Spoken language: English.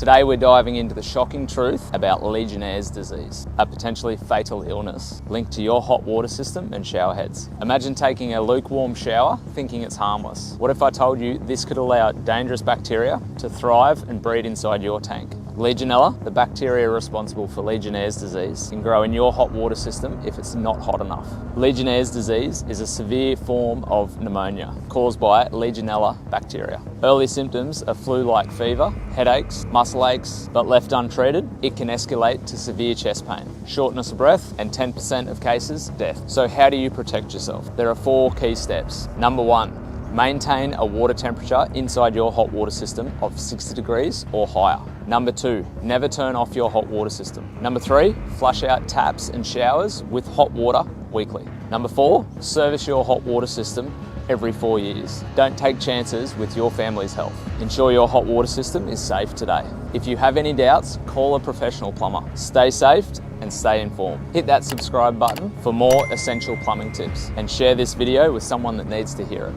Today we're diving into the shocking truth about Legionnaires disease, a potentially fatal illness linked to your hot water system and shower heads. Imagine taking a lukewarm shower thinking it's harmless. What if I told you this could allow dangerous bacteria to thrive and breed inside your tank? Legionella, the bacteria responsible for Legionnaires disease, can grow in your hot water system if it's not hot enough. Legionnaires disease is a severe form of pneumonia caused by Legionella bacteria. Early symptoms are flu-like fever, headaches, muscle aches, but left untreated, it can escalate to severe chest pain, shortness of breath, and 10% of cases, death. So how do you protect yourself? There are 4 key steps. Number 1, maintain a water temperature inside your hot water system of 60 degrees or higher. Number 2, never turn off your hot water system. Number 3, flush out taps and showers with hot water weekly. Number 4, service your hot water system every 4 years. Don't take chances with your family's health. Ensure your hot water system is safe today. If you have any doubts, call a professional plumber. Stay safe and stay informed. Hit that subscribe button for more essential plumbing tips and share this video with someone that needs to hear it.